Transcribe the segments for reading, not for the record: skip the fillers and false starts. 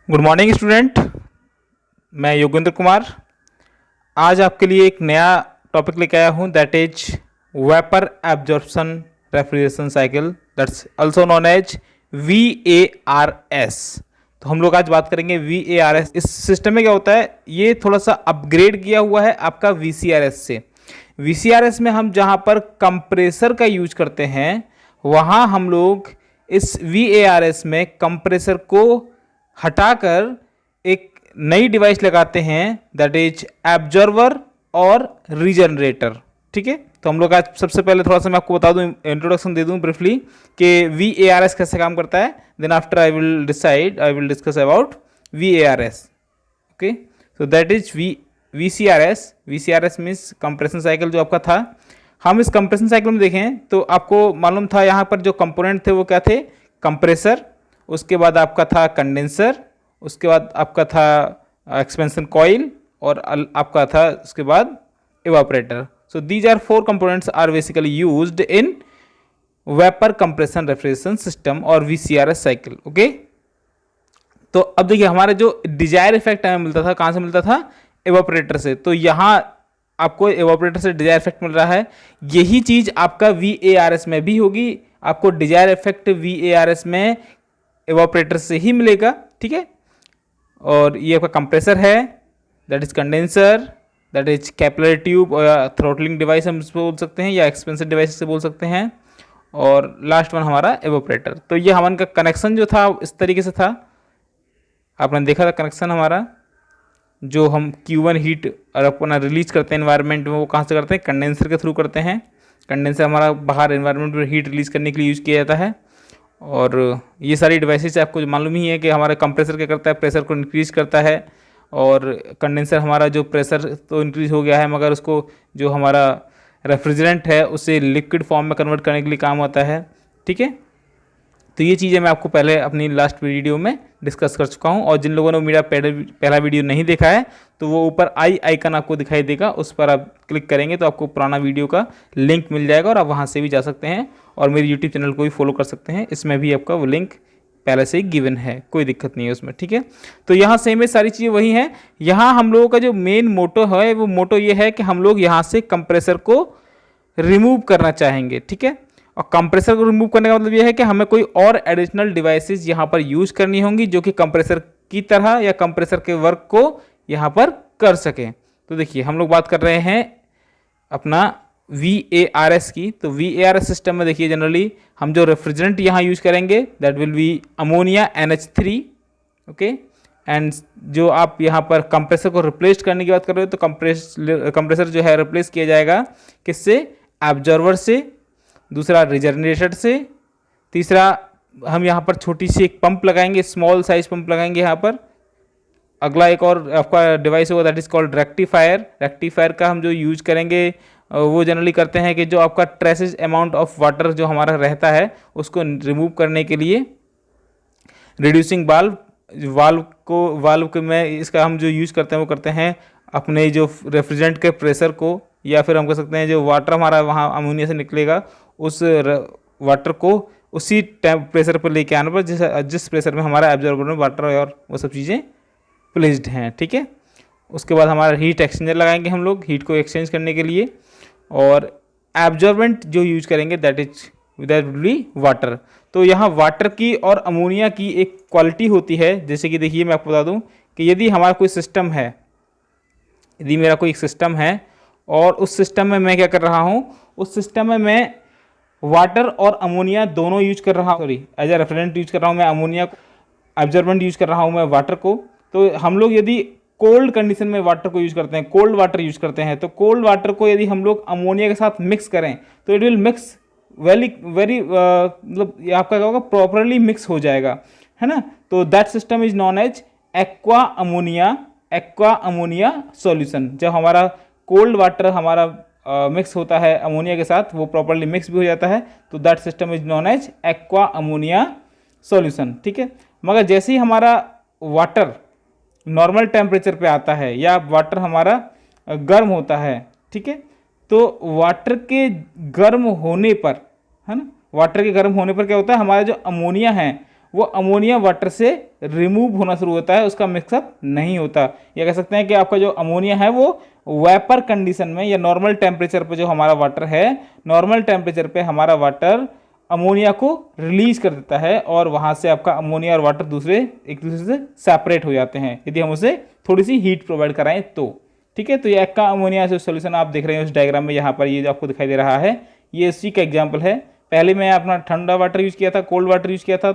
Good morning student. मैं योगेंद्र कुमार आज आपके लिए एक नया टॉपिक लेके आया हूँ, that is vapour absorption refrigeration cycle, that's also known as VARS। तो हम लोग आज बात करेंगे VARS। इस सिस्टम में क्या होता है, ये थोड़ा सा अपग्रेड किया हुआ है आपका VCRS से। VCRS में हम जहाँ पर कंप्रेसर का यूज करते हैं, वहाँ हम लोग इस VARS में कंप्रेसर को हटाकर एक नई डिवाइस लगाते हैं, दैट इज एब्जॉर्वर और रीजनरेटर। ठीक है, तो हम लोग आज सबसे पहले थोड़ा सा मैं आपको बता दूं, इंट्रोडक्शन दे दूं ब्रीफली कि VARS कैसे काम करता है। Then after I will discuss about VARS। Okay, so that is VCRS। VCRS means compression cycle जो आपका था। हम इस कंप्रेशन साइकिल में देखें तो आपको मालूम था यहाँ पर जो कंपोनेंट थे वो क्या थे, कंप्रेसर, उसके बाद आपका था कंडेंसर, उसके बाद आपका था एक्सपेंशन कॉइल और आपका था उसके बाद evaporator. So these are 4 components are basically used in vapour compression refrigeration system और VCRS साइकिल। ओके, तो अब देखिए हमारा जो डिजायर इफेक्ट हमें मिलता था, कहाँ से मिलता था, इवापोरेटर से। तो यहाँ आपको इवापोरेटर से डिजायर इफेक्ट मिल रहा है, यही चीज आपका VARS में भी होगी। आपको डिजायर इफेक्ट VARS में इवापोरेटर से ही मिलेगा। ठीक है, और ये आपका कंप्रेसर है, that is condenser, that is capillary tube और थ्रोटलिंग डिवाइस हम इसको बोल सकते हैं, या एक्सपेंसिव डिवाइस से बोल सकते हैं। और लास्ट वन हमारा इवापोरेटर। तो ये हमारा का कनेक्शन जो था इस तरीके से था, आपने देखा था कनेक्शन हमारा, जो हम Q1 हीट और अपना रिलीज करते हैं एनवायरनमेंट में, वो कहाँ से करते हैं, कंडेंसर के थ्रू करते हैं। कंडेंसर हमारा बाहर एनवायरनमेंट में हीट रिलीज करने के लिए यूज किया जाता है। और ये सारी डिवाइसेस आपको मालूम ही है कि हमारा कंप्रेसर क्या करता है, प्रेशर को इंक्रीज करता है, और कंडेंसर हमारा जो प्रेशर तो इंक्रीज हो गया है, मगर उसको जो हमारा रेफ्रिजरेंट है उसे लिक्विड फॉर्म में कन्वर्ट करने के लिए काम आता है। ठीक है, तो ये चीज़ें मैं आपको पहले अपनी लास्ट वीडियो में डिस्कस कर चुका हूँ। और जिन लोगों ने मेरा पहला वीडियो नहीं देखा है तो वो ऊपर आई आइकन आपको दिखाई देगा, उस पर आप क्लिक करेंगे तो आपको पुराना वीडियो का लिंक मिल जाएगा और आप वहाँ से भी जा सकते हैं और मेरे यूट्यूब चैनल को भी फॉलो कर सकते हैं। इसमें भी आपका वो लिंक पहले से ही गिवन है, कोई दिक्कत नहीं है उसमें। ठीक है, तो यहाँ सेम है, सारी चीज़ें वही हैं। यहाँ हम लोगों का जो मेन मोटो है, वो मोटो ये है कि हम लोग यहाँ से कंप्रेसर को रिमूव करना चाहेंगे। ठीक है, और कंप्रेसर को रिमूव करने का मतलब यह है कि हमें कोई और एडिशनल डिवाइसेस यहाँ पर यूज करनी होंगी जो कि कंप्रेसर की तरह या कंप्रेसर के वर्क को यहाँ पर कर सकें। तो देखिए हम लोग बात कर रहे हैं अपना VARS की। तो VARS सिस्टम में देखिए जनरली हम जो रेफ्रिजरेंट यहाँ यूज करेंगे that will be ammonia NH3। Okay, and जो आप यहाँ पर कंप्रेसर को रिप्लेस करने की बात कर रहे हो तो कंप्रेसर जो है रिप्लेस किया जाएगा किससे, एब्जॉर्वर से, दूसरा रिजनरेटर से, तीसरा हम यहाँ पर छोटी सी एक पंप लगाएंगे, स्मॉल साइज पंप लगाएंगे यहाँ पर। अगला एक और आपका डिवाइस होगा that is called rectifier. Rectifier का हम जो यूज करेंगे वो जनरली करते हैं कि जो आपका ट्रेसेज अमाउंट ऑफ वाटर जो हमारा रहता है उसको रिमूव करने के लिए रिड्यूसिंग वाल्व के में इसका हम जो यूज करते हैं वो करते हैं अपने जो रेफ्रिजरेंट के प्रेशर को, या फिर हम कह सकते हैं जो वाटर हमारा वहाँ अमोनिया से निकलेगा उस वाटर को उसी प्रेशर पर लेके आने पर जिस प्रेशर में हमारा एब्जॉर्बर में वाटर और वो सब चीज़ें प्लेस्ड हैं। ठीक है, उसके बाद हमारा हीट एक्सचेंजर लगाएंगे हम लोग हीट को एक्सचेंज करने के लिए, और एब्जॉर्बेंट जो यूज करेंगे दैट विल बी वाटर। तो यहाँ वाटर की और अमोनिया की एक क्वालिटी होती है, जैसे कि देखिए मैं आपको बता दूँ कि यदि हमारा कोई सिस्टम है, यदि मेरा कोई सिस्टम है और उस सिस्टम में मैं क्या कर रहा हूँ, उस सिस्टम में मैं वाटर और अमोनिया दोनों यूज कर रहा हूँ, sorry as a refrigerant use कर रहा हूँ मैं अमोनिया को, एब्जॉर्बेंट यूज कर रहा हूँ मैं वाटर को। तो हम लोग यदि कोल्ड कंडीशन में वाटर को यूज करते हैं, कोल्ड वाटर यूज करते हैं, तो कोल्ड वाटर को यदि हम लोग अमोनिया के साथ मिक्स करें तो इट विल मिक्स वेरी मतलब आपका क्या होगा, प्रॉपरली मिक्स हो जाएगा, है ना। तो that system is known as aqua ammonia solution. जब हमारा कोल्ड वाटर हमारा मिक्स होता है अमोनिया के साथ, वो प्रॉपरली मिक्स भी हो जाता है, तो that system is known as aqua ammonia solution. ठीक है, मगर जैसे ही हमारा वाटर नॉर्मल टेम्परेचर पे आता है या वाटर हमारा गर्म होता है, ठीक है, तो वाटर के गर्म होने पर, है ना, वाटर के गर्म होने पर क्या होता है, हमारा जो अमोनिया है वो अमोनिया वाटर से रिमूव होना शुरू होता है, उसका मिक्सअप नहीं होता। या कह सकते हैं कि आपका जो अमोनिया है वो वेपर कंडीशन में या नॉर्मल टेम्परेचर पे जो हमारा वाटर है, नॉर्मल टेम्परेचर पे हमारा वाटर अमोनिया को रिलीज कर देता है और वहाँ से आपका अमोनिया और वाटर एक दूसरे से सेपरेट हो जाते हैं यदि हम उसे थोड़ी सी हीट प्रोवाइड कराएं तो। ठीक है, तो ये एक्वा अमोनिया जो सोल्यूशन आप देख रहे हैं उस डायग्राम में, यहाँ पर ये जो आपको दिखाई दे रहा है ये इसी का एग्जाम्पल है। पहले मैं अपना ठंडा वाटर यूज़ किया था, कोल्ड वाटर यूज़ किया था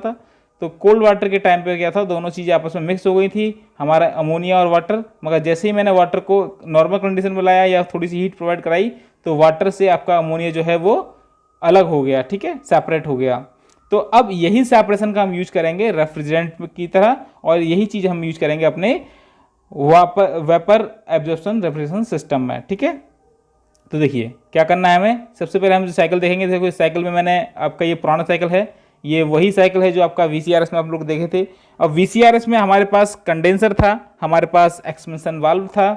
तो कोल्ड वाटर के टाइम पे क्या था, दोनों चीज़ें आपस में मिक्स हो गई थी, हमारा अमोनिया और वाटर। मगर जैसे ही मैंने वाटर को नॉर्मल कंडीशन में लाया या थोड़ी सी हीट प्रोवाइड कराई तो वाटर से आपका अमोनिया जो है वो अलग हो गया, ठीक है, सेपरेट हो गया। तो अब यही सेपरेशन का हम यूज करेंगे रेफ्रिजरेंट की तरह, और यही चीज़ हम यूज करेंगे अपने वेपर एब्जॉर्प्शन रेफ्रिजरेशन सिस्टम में। ठीक है, तो देखिए क्या करना है हमें। सबसे पहले हम जो साइकिल देखेंगे, देखो इस साइकिल में मैंने आपका ये पुराना साइकिल है, ये वही साइकिल है जो आपका VCRS में आप लोग देखे थे। अब VCRS में हमारे पास कंडेंसर था, हमारे पास एक्सपेंशन वाल्व था,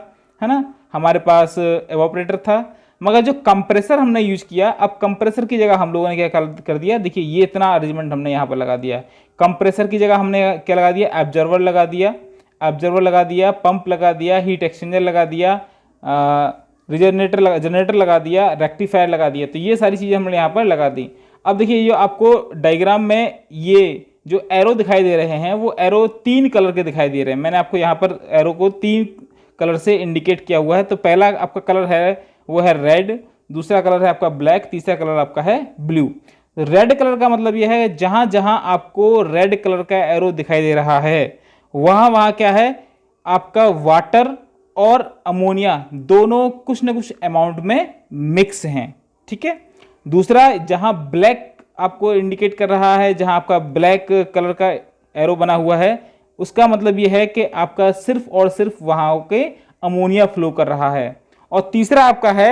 है ना, हमारे पास एवापोरेटर था। मगर जो कंप्रेसर हमने यूज किया, अब कंप्रेसर की जगह हम लोगों ने क्या कर दिया, देखिए ये इतना अरेंजमेंट हमने यहाँ पर लगा दिया। कंप्रेसर की जगह हमने क्या लगा दिया, ऑब्जर्वर लगा दिया, पंप लगा दिया, हीट एक्सचेंजर लगा दिया, जनरेटर लगा दिया, रेक्टिफायर लगा दिया। तो ये सारी चीज़ें हमने यहाँ पर लगा दी। अब देखिए ये आपको डायग्राम में ये जो एरो दिखाई दे रहे हैं वो एरो 3 कलर के दिखाई दे रहे हैं। मैंने आपको यहाँ पर एरो को 3 कलर से इंडिकेट किया हुआ है। तो पहला आपका कलर है वो है रेड, दूसरा कलर है आपका ब्लैक, तीसरा कलर आपका है ब्लू। रेड कलर का मतलब ये है जहां जहां आपको रेड कलर का एरो दिखाई दे रहा है वहां क्या है, आपका वाटर और अमोनिया दोनों कुछ ना कुछ अमाउंट में मिक्स हैं। ठीक है, दूसरा जहां ब्लैक आपको इंडिकेट कर रहा है, जहां आपका ब्लैक कलर का एरो बना हुआ है, उसका मतलब यह है कि आपका सिर्फ और सिर्फ वहां के अमोनिया फ्लो कर रहा है। और तीसरा आपका है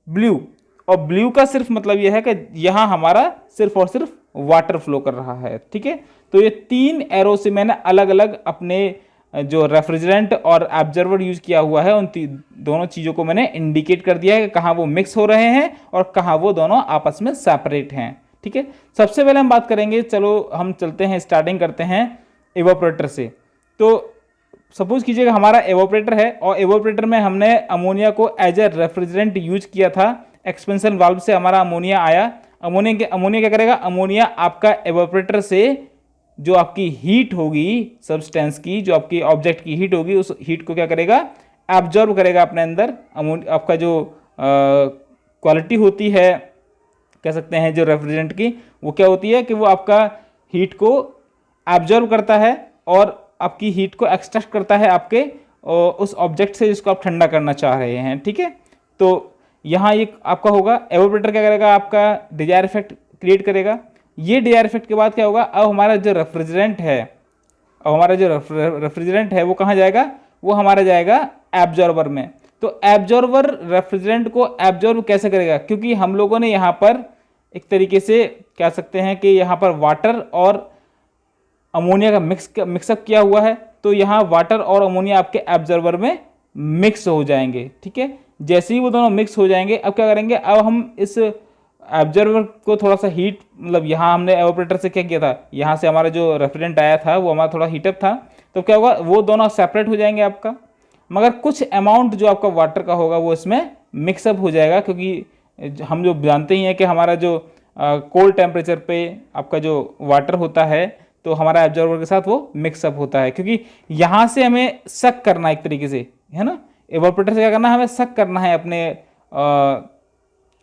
ब्लू, और ब्लू का सिर्फ मतलब यह है कि यहां हमारा सिर्फ और सिर्फ वाटर फ्लो कर रहा है। ठीक है, तो ये 3 एरो से मैंने अलग अलग अपने जो रेफ्रिजरेंट और ऑब्जर्वर यूज किया हुआ है उन दोनों चीज़ों को मैंने इंडिकेट कर दिया है कि कहाँ वो मिक्स हो रहे हैं और कहाँ वो दोनों आपस में सेपरेट हैं। ठीक है, सबसे पहले हम बात करेंगे, चलो हम चलते हैं, स्टार्टिंग करते हैं एवापोरेटर से। तो सपोज कीजिएगा हमारा एवापोरेटर है और एवापोरेटर में हमने अमोनिया को एज ए रेफ्रिजरेंट यूज किया था। एक्सपेंशन वाल्व से हमारा अमोनिया आया। अमोनिया क्या करेगा, अमोनिया आपका एवापोरेटर से जो आपकी हीट होगी सब्सटेंस की, जो आपकी ऑब्जेक्ट की हीट होगी, उस हीट को क्या करेगा, एब्जॉर्ब करेगा अपने अंदर। आपका जो क्वालिटी होती है कह सकते हैं जो रेफ्रिजरेंट की, वो क्या होती है कि वो आपका हीट को एब्जॉर्ब करता है और आपकी हीट को एक्सट्रैक्ट करता है आपके उस ऑब्जेक्ट से जिसको आप ठंडा करना चाह रहे हैं। ठीक है, तो यहाँ एक आपका होगा एवापोरेटर क्या करेगा, आपका डिजायर इफेक्ट क्रिएट करेगा। ये डिजायर इफेक्ट के बाद क्या होगा, अब हमारा जो रेफ्रिजरेंट है वो कहाँ जाएगा, वो हमारा जाएगा एब्जॉर्बर में। तो एब्जॉर्बर रेफ्रिजरेंट को एब्जॉर्ब कैसे करेगा, क्योंकि हम लोगों ने यहाँ पर एक तरीके से कह सकते हैं कि यहाँ पर वाटर और अमोनिया का मिक्सअप किया हुआ है। तो यहाँ वाटर और अमोनिया आपके एब्जॉर्बर में मिक्स हो जाएंगे। ठीक है, जैसे ही वो दोनों मिक्स हो जाएंगे, अब क्या करेंगे, अब हम इस एब्जॉर्बर को थोड़ा सा हीट, मतलब यहाँ हमने एवापोरेटर से क्या किया था, यहाँ से हमारा जो रेफ्रिजरेंट आया था वो हमारा थोड़ा हीटअप था, तो क्या होगा, वो दोनों सेपरेट हो जाएंगे आपका। मगर कुछ अमाउंट जो आपका वाटर का होगा वो इसमें मिक्सअप हो जाएगा, क्योंकि हम जो जानते ही हैं कि हमारा जो कोल्ड टेम्परेचर पे आपका जो वाटर होता है तो हमारा एब्जॉर्बर के साथ वो मिक्सअप होता है। क्योंकि यहाँ से हमें सक करना है एक तरीके से, है ना, एवापोरेटर से क्या करना है, हमें सक करना है अपने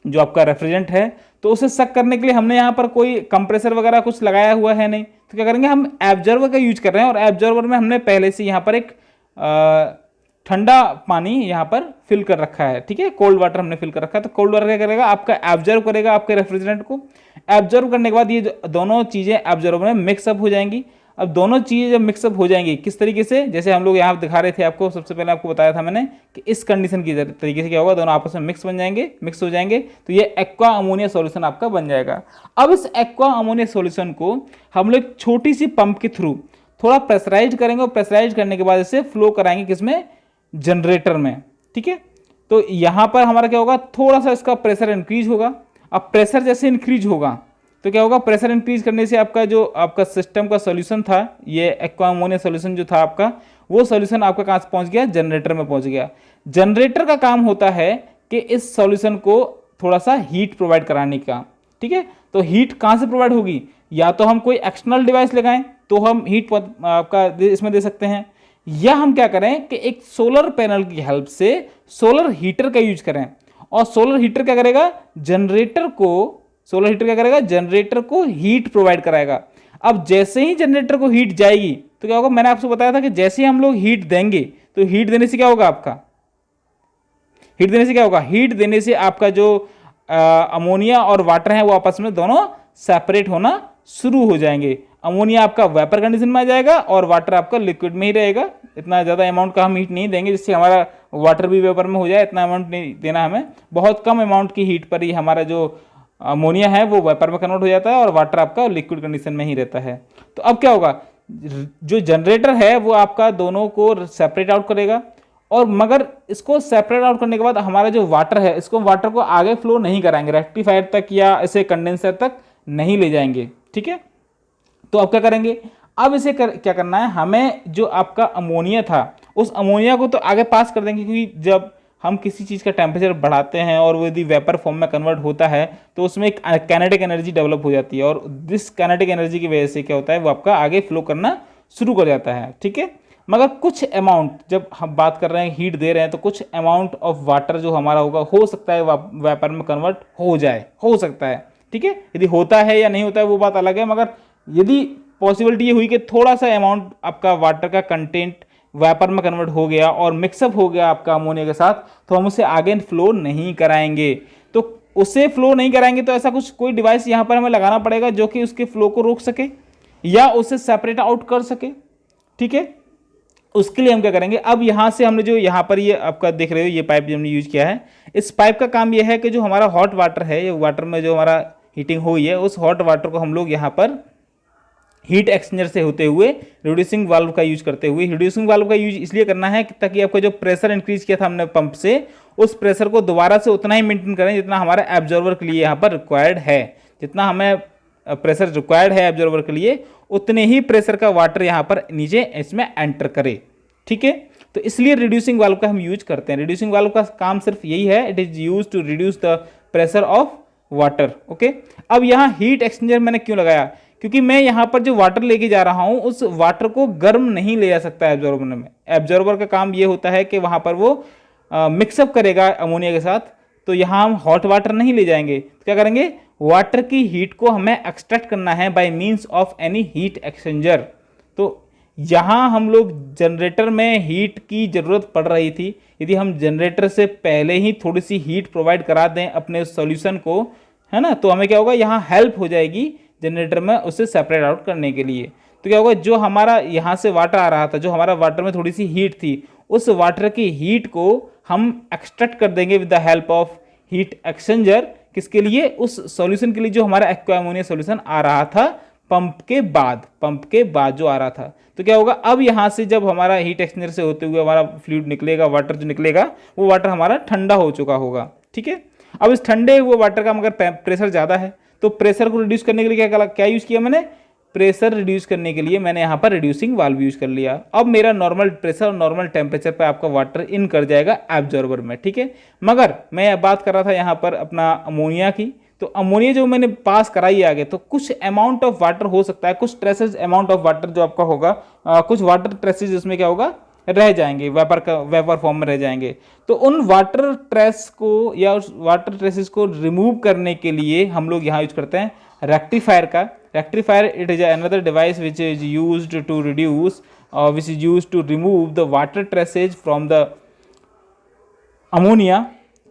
जो आपका रेफ्रिजरेंट है, तो उसे सक करने के लिए हमने यहाँ पर कोई कंप्रेसर वगैरह कुछ लगाया हुआ है नहीं। तो क्या करेंगे, हम एब्जॉर्बर का यूज कर रहे हैं और एब्जॉर्बर में हमने पहले से यहाँ पर एक ठंडा पानी यहाँ पर फिल कर रखा है। ठीक है, कोल्ड वाटर हमने फिल कर रखा है। तो कोल्ड वाटर क्या करेगा, आपका एब्जॉर्ब करेगा आपके रेफ्रिजरेंट को। एब्जॉर्ब करने के बाद ये दोनों चीज़ें एब्जॉर्बर में मिक्सअप हो जाएंगी। अब दोनों चीज़ें जब मिक्सअप हो जाएंगी, किस तरीके से, जैसे हम लोग यहाँ दिखा रहे थे आपको, सबसे पहले आपको बताया था मैंने कि इस कंडीशन की तरीके से क्या होगा, दोनों आपस में मिक्स हो जाएंगे। तो ये एक्वा अमोनिया सॉल्यूशन आपका बन जाएगा। अब इस एक्वा अमोनिया सॉल्यूशन को हम लोग छोटी सी पंप के थ्रू थोड़ा प्रेशराइज करेंगे और प्रेशराइज करने के बाद इसे फ्लो कराएंगे किसमें, जनरेटर में। ठीक है, तो यहां पर हमारा क्या होगा, थोड़ा सा इसका प्रेशर इंक्रीज होगा। अब प्रेशर जैसे इंक्रीज होगा तो क्या होगा, प्रेशर इंक्रीज करने से आपका जो आपका सिस्टम का सॉल्यूशन था, ये एक्वा अमोनिया सॉल्यूशन जो था आपका, वो सॉल्यूशन आपका कहाँ से पहुंच गया, जनरेटर में पहुंच गया। जनरेटर का काम होता है कि इस सॉल्यूशन को थोड़ा सा हीट प्रोवाइड कराने का, ठीक है। तो हीट कहाँ से प्रोवाइड होगी, या तो हम कोई एक्सटर्नल डिवाइस लगाएं तो हम हीट आपका इसमें दे सकते हैं, या हम क्या करें कि एक सोलर पैनल की हेल्प से सोलर हीटर का यूज करें। और सोलर हीटर क्या करेगा, जनरेटर को, सोलर हीटर क्या करेगा, जनरेटर को हीट प्रोवाइड कराएगा। अब जैसे ही जनरेटर को हीट जाएगी तो क्या होगा, मैंने आपसे बताया था कि जैसे ही हम लोग हीट देंगे तो हीट देने से क्या होगा, आपका हीट देने से क्या होगा, हीट देने से आपका जो अमोनिया और वाटर है वो आपस में दोनों सेपरेट होना शुरू हो जाएंगे। अमोनिया आपका वेपर कंडीशन में आ जाएगा और वाटर आपका लिक्विड में ही रहेगा। इतना ज़्यादा अमाउंट का हम हीट नहीं देंगे जिससे हमारा वाटर भी वेपर में हो जाए, इतना अमाउंट नहीं देना हमें। बहुत कम अमाउंट की हीट पर ही हमारा जो अमोनिया है वो वेपर में कन्वर्ट हो जाता है और वाटर आपका लिक्विड कंडीशन में ही रहता है। तो अब क्या होगा, जो जनरेटर है वो आपका दोनों को सेपरेट आउट करेगा, और मगर इसको सेपरेट आउट करने के बाद हमारा जो वाटर है, इसको वाटर को आगे फ्लो नहीं कराएंगे रेक्टिफायर तक या इसे कंडेंसर तक नहीं ले जाएंगे, ठीक है। तो अब क्या करेंगे, अब इसे क्या करना है, हमें जो आपका अमोनिया था उस अमोनिया को तो आगे पास कर देंगे, क्योंकि जब हम किसी चीज़ का टेम्परेचर बढ़ाते हैं और वो यदि वेपर फॉर्म में कन्वर्ट होता है तो उसमें एक काइनेटिक एनर्जी डेवलप हो जाती है, और दिस काइनेटिक एनर्जी की वजह से क्या होता है, वो आपका आगे फ्लो करना शुरू कर जाता है, ठीक है। मगर कुछ अमाउंट, जब हम बात कर रहे हैं हीट दे रहे हैं, तो कुछ अमाउंट ऑफ वाटर जो हमारा होगा, हो सकता है वेपर में कन्वर्ट हो जाए, हो सकता है, ठीक है। यदि होता है या नहीं होता है वो बात अलग है, मगर यदि पॉसिबिलिटी ये हुई कि थोड़ा सा अमाउंट आपका वाटर का कंटेंट वेपर में कन्वर्ट हो गया और मिक्सअप हो गया आपका अमोनिया के साथ, तो हम उसे आगे फ्लो नहीं कराएंगे। तो उसे फ्लो नहीं कराएंगे तो ऐसा कुछ कोई डिवाइस यहाँ पर हमें लगाना पड़ेगा जो कि उसके फ्लो को रोक सके या उसे सेपरेट आउट कर सके, ठीक है। उसके लिए हम क्या करेंगे, अब यहाँ से हमने जो यहाँ पर ये आपका देख रहे हो ये पाइप जो हमने यूज किया है, इस पाइप का काम ये है कि जो हमारा हॉट वाटर है, ये वाटर में जो हमारा हीटिंग हुई है, उस हॉट वाटर को हम लोग यहाँ पर हीट एक्सचेंजर से होते हुए रिड्यूसिंग वाल्व का यूज करते हुए, रिड्यूसिंग वाल्व का यूज इसलिए करना है ताकि आपका जो प्रेशर इंक्रीज किया था हमने पंप से, उस प्रेशर को दोबारा से उतना ही मेंटेन करें जितना हमारे एब्जॉर्वर के लिए यहाँ पर रिक्वायर्ड है। जितना हमें प्रेशर रिक्वायर्ड है एब्जॉर्वर के लिए, उतने ही प्रेशर का वाटर यहाँ पर नीचे इसमें एंटर करे, ठीक है। तो इसलिए रिड्यूसिंग वाल्व का हम यूज करते हैं। रिड्यूसिंग वाल्व का काम सिर्फ यही है, it is use to reduce the pressure of water, okay. अब यहाँ हीट एक्सचेंजर मैंने क्यों लगाया, क्योंकि मैं यहाँ पर जो वाटर लेके जा रहा हूँ उस वाटर को गर्म नहीं ले जा सकता एब्जॉर्बर में। एब्जॉर्बर का काम ये होता है कि वहाँ पर वो मिक्सअप करेगा अमोनिया के साथ, तो यहाँ हम हॉट वाटर नहीं ले जाएंगे। तो क्या करेंगे, वाटर की हीट को हमें एक्सट्रैक्ट करना है by means of any heat exchanger. तो यहाँ हम लोग जनरेटर में हीट की ज़रूरत पड़ रही थी, यदि हम जनरेटर से पहले ही थोड़ी सी हीट प्रोवाइड करा दें अपने सॉल्यूशन को, है ना, तो हमें क्या होगा, यहाँ हेल्प हो जाएगी जनरेटर में उसे सेपरेट आउट करने के लिए। तो क्या होगा, जो हमारा यहाँ से वाटर आ रहा था, जो हमारा वाटर में थोड़ी सी हीट थी, उस वाटर की हीट को हम एक्सट्रैक्ट कर देंगे with the help of heat exchanger. किसके लिए, उस सॉल्यूशन के लिए जो हमारा एक्वा अमोनिया सॉल्यूशन आ रहा था पंप के बाद जो आ रहा था। तो क्या होगा, अब यहाँ से जब हमारा हीट एक्सचेंजर से होते हुए हमारा फ्लूइड निकलेगा, वाटर जो निकलेगा वो वाटर हमारा ठंडा हो चुका होगा, ठीक है। अब इस ठंडे हुए वाटर का मगर प्रेशर ज़्यादा है, तो प्रेशर को रिड्यूस करने के लिए क्या यूज़ किया मैंने, प्रेशर रिड्यूस करने के लिए मैंने यहाँ पर रिड्यूसिंग वाल्व यूज़ कर लिया। अब मेरा नॉर्मल प्रेशर और नॉर्मल टेम्परेचर पे आपका वाटर इन कर जाएगा एब्जॉर्बर में, ठीक है। मगर मैं बात कर रहा था यहाँ पर अपना अमोनिया की, तो अमोनिया जो मैंने पास कराई आगे, तो कुछ अमाउंट ऑफ वाटर हो सकता है, कुछ ट्रेसेस अमाउंट ऑफ वाटर जो आपका होगा, कुछ वाटर ट्रेसेस उसमें क्या होगा, रह जाएंगे, वेपर फॉर्म में रह जाएंगे। तो उन वाटर ट्रेस को या उस वाटर ट्रेसेस को रिमूव करने के लिए हम लोग यहाँ यूज करते हैं रेक्टिफायर का। Rectifier it is another device which is used to reduce which is used to remove the water traces from the ammonia,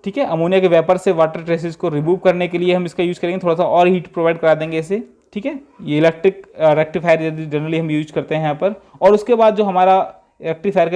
ठीक है। अमोनिया के वेपर से वाटर ट्रेसेस को रिमूव करने के लिए हम इसका यूज करेंगे, थोड़ा सा और हीट प्रोवाइड करा देंगे इसे, ठीक है। ये इलेक्ट्रिक रेक्टिफायर जनरली हम यूज करते हैं यहाँ पर। और उसके बाद जो हमारा रेक्टिफायर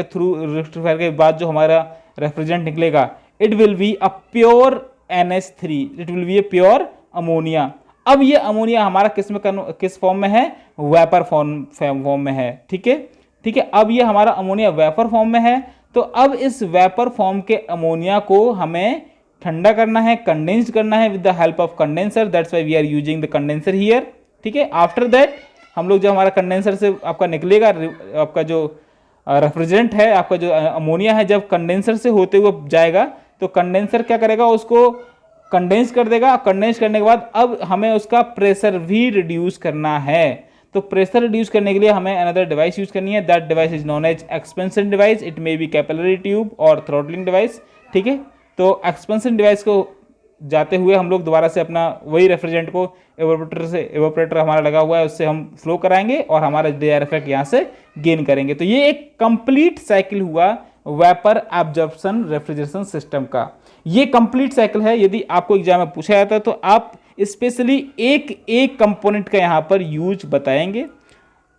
के बाद जो हमारा रेफ्रिजरेंट निकलेगा, it will be a pure NH3, it will be a pure ammonia. अब ये अमोनिया हमारा किस फॉर्म में है, वेपर फॉर्म में है, ठीक है, ठीक है। अब ये हमारा अमोनिया वेपर फॉर्म में है, तो अब इस वेपर फॉर्म के अमोनिया को हमें ठंडा करना है, कंडेंस्ड करना है with the help of condenser, that's why we are using the condenser here. ठीक है, आफ्टर दैट हम लोग जब हमारा कंडेंसर से आपका निकलेगा, आपका जो रेफ्रिजरेंट है, आपका जो अमोनिया है, जब कंडेंसर से होते हुए जाएगा तो कंडेंसर क्या करेगा, उसको कंडेंस कर देगा। कंडेंस करने के बाद अब हमें उसका प्रेशर भी रिड्यूस करना है। तो प्रेशर रिड्यूस करने के लिए हमें अनदर डिवाइस यूज करनी है, that device is known as expansion device, it may be capillary tube और थ्रॉटलिंग डिवाइस। ठीक है, तो एक्सपेंशन डिवाइस को जाते हुए हम लोग दोबारा से अपना वही रेफ्रिजरेंट को एवोपरेटर हमारा लगा हुआ है उससे हम फ्लो कराएंगे और हमारा डेयर इफेक्ट यहाँ से गेन करेंगे। तो ये एक कंप्लीट साइकिल हुआ वेपर एब्जॉर्प्शन रेफ्रिजरेशन सिस्टम का। ये कंप्लीट साइकिल है। यदि आपको एग्जाम में पूछा जाता है तो आप स्पेशली एक एक कंपोनेंट का यहाँ पर यूज बताएंगे।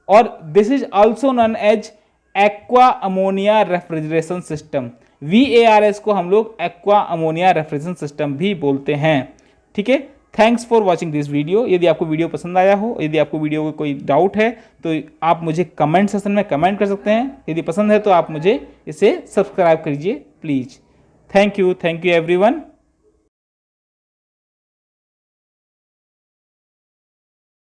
और this is also known as aqua ammonia refrigeration system, VARS को हम लोग एक्वा अमोनिया रेफ्रिजरेशन सिस्टम भी बोलते हैं। ठीक है, thanks for watching this video. यदि आपको वीडियो पसंद आया हो, यदि आपको वीडियो में कोई डाउट है तो आप मुझे कमेंट सेक्शन में कमेंट कर सकते हैं। यदि पसंद है तो आप मुझे इसे सब्सक्राइब कीजिए प्लीज़। Thank you everyone.